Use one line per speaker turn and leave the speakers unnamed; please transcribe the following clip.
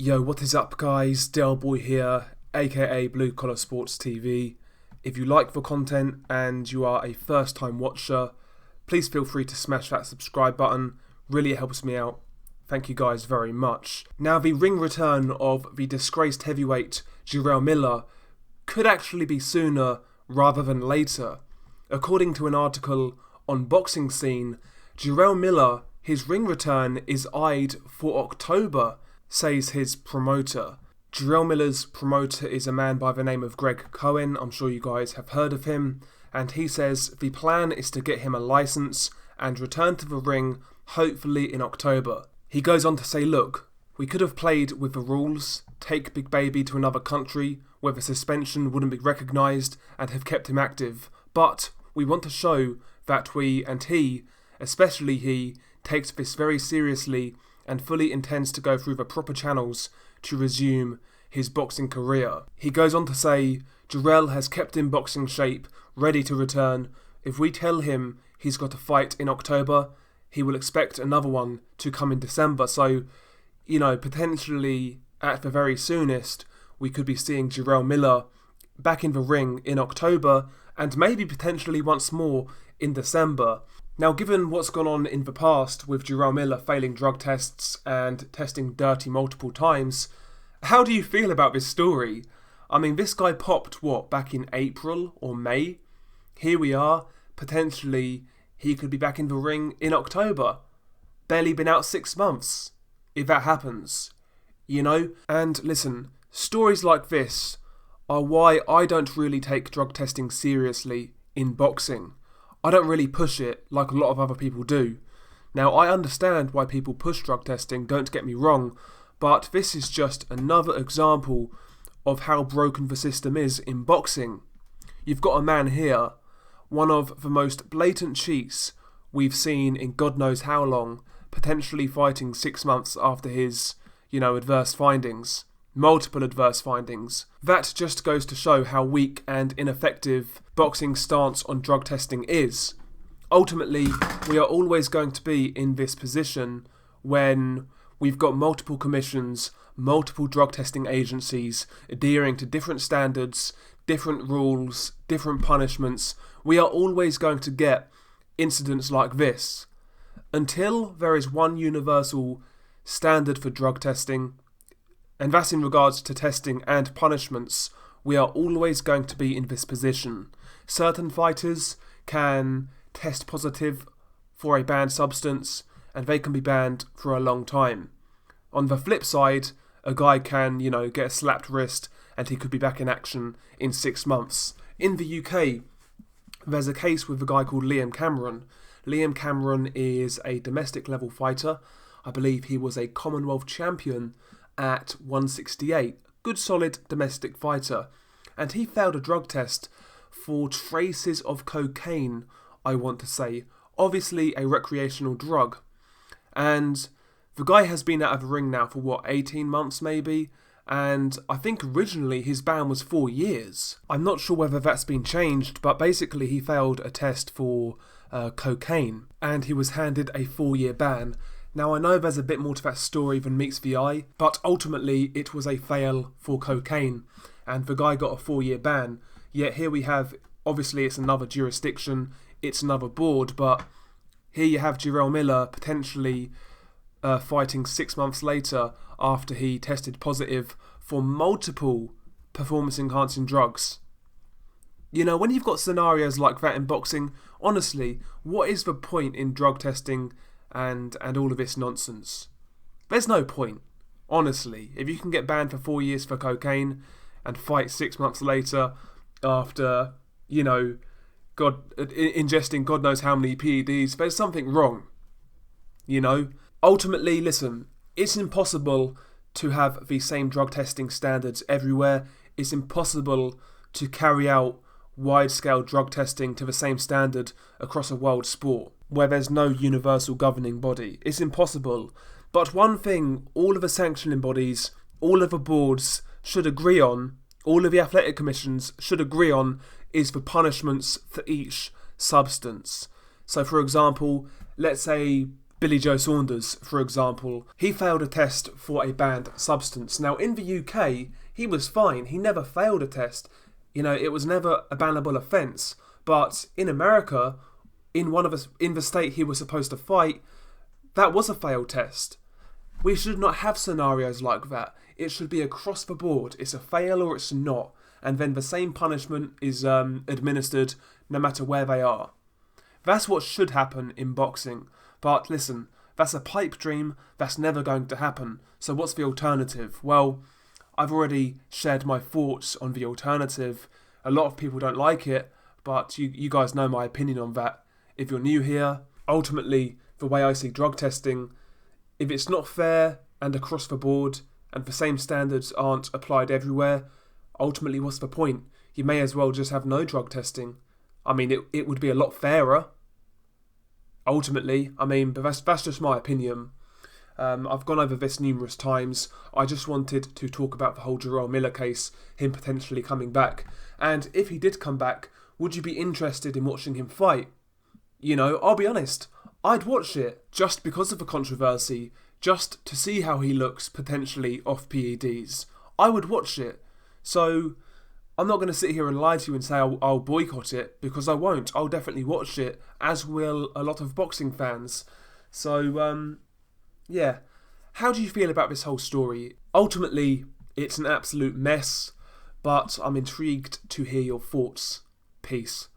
Yo, what is up guys? Del Boy here, aka Blue Collar Sports TV. If you like the content and you are a first time watcher, please feel free to smash that subscribe button. Really helps me out. Thank you guys very much. Now, the ring return of the disgraced heavyweight Jarrell Miller could actually be sooner rather than later. According to an article on Boxing Scene, Jarrell Miller, his ring return is eyed for October, says his promoter. Jarrell Miller's promoter is a man by the name of Greg Cohen. I'm sure you guys have heard of him. And he says the plan is to get him a license and return to the ring hopefully in October. He goes on to say, look, we could have played with the rules, take Big Baby to another country where the suspension wouldn't be recognised and have kept him active. But we want to show that we, and he, especially he, takes this very seriously and fully intends to go through the proper channels to resume his boxing career. He goes on to say, Jarrell has kept in boxing shape, ready to return. If we tell him he's got a fight in October, he will expect another one to come in December. So, potentially at the very soonest, we could be seeing Jarrell Miller back in the ring in October and maybe potentially once more in December. Now, given what's gone on in the past with Jarrell Miller failing drug tests and testing dirty multiple times, how do you feel about this story? I mean, this guy popped, back in April or May? Here we are, potentially he could be back in the ring in October. Barely been out 6 months, if that happens. And listen, stories like this are why I don't really take drug testing seriously in boxing. I don't really push it like a lot of other people do. Now, I understand why people push drug testing, don't get me wrong, but this is just another example of how broken the system is in boxing. You've got a man here, one of the most blatant cheats we've seen in God knows how long, potentially fighting 6 months after his, adverse findings. Multiple adverse findings. That just goes to show how weak and ineffective boxing's stance on drug testing is. Ultimately, we are always going to be in this position when we've got multiple commissions, multiple drug testing agencies adhering to different standards, different rules, different punishments. We are always going to get incidents like this. Until there is one universal standard for drug testing, and that's in regards to testing and punishments, we are always going to be in this position. Certain fighters can test positive for a banned substance and they can be banned for a long time. On the flip side, a guy can, get a slapped wrist and he could be back in action in 6 months. In the UK, there's a case with a guy called Liam Cameron. Liam Cameron is a domestic level fighter. I believe he was a Commonwealth champion at 168, good solid domestic fighter, and he failed a drug test for traces of cocaine, I want to say, obviously a recreational drug, and the guy has been out of the ring now for 18 months maybe, and I think originally his ban was 4 years. I'm not sure whether that's been changed, but basically he failed a test for cocaine and he was handed a 4-year ban. Now, I know there's a bit more to that story than meets the eye, but ultimately it was a fail for cocaine, and the guy got a 4-year ban. Yet here we have, obviously it's another jurisdiction, it's another board, but here you have Jarrell Miller potentially fighting 6 months later after he tested positive for multiple performance-enhancing drugs. When you've got scenarios like that in boxing, honestly, what is the point in drug testing and all of this nonsense? There's no point, honestly. If you can get banned for 4 years for cocaine and fight 6 months later after, ingesting God knows how many PEDs, there's something wrong. Ultimately, listen, it's impossible to have the same drug testing standards everywhere. It's impossible to carry out wide-scale drug testing to the same standard across a world sport where there's no universal governing body. It's impossible. But one thing all of the sanctioning bodies, all of the boards should agree on, all of the athletic commissions should agree on, is the punishments for each substance. So for example, let's say Billy Joe Saunders, for example, he failed a test for a banned substance. Now, in the UK, he was fine. He never failed a test. It was never a bannable offence. But in America, in the state he was supposed to fight, that was a failed test. We should not have scenarios like that. It should be across the board. It's a fail or it's not. And then the same punishment is administered no matter where they are. That's what should happen in boxing. But listen, that's a pipe dream. That's never going to happen. So what's the alternative? Well, I've already shared my thoughts on the alternative. A lot of people don't like it, but you guys know my opinion on that. If you're new here, ultimately, the way I see drug testing, if it's not fair and across the board, and the same standards aren't applied everywhere, ultimately, what's the point? You may as well just have no drug testing. I mean, it would be a lot fairer. Ultimately, but that's just my opinion. I've gone over this numerous times. I just wanted to talk about the whole Jarrell Miller case, him potentially coming back. And if he did come back, would you be interested in watching him fight? I'll be honest, I'd watch it just because of the controversy, just to see how he looks potentially off PEDs. I would watch it. So I'm not going to sit here and lie to you and say I'll boycott it, because I won't. I'll definitely watch it, as will a lot of boxing fans. So, yeah. How do you feel about this whole story? Ultimately, it's an absolute mess, but I'm intrigued to hear your thoughts. Peace.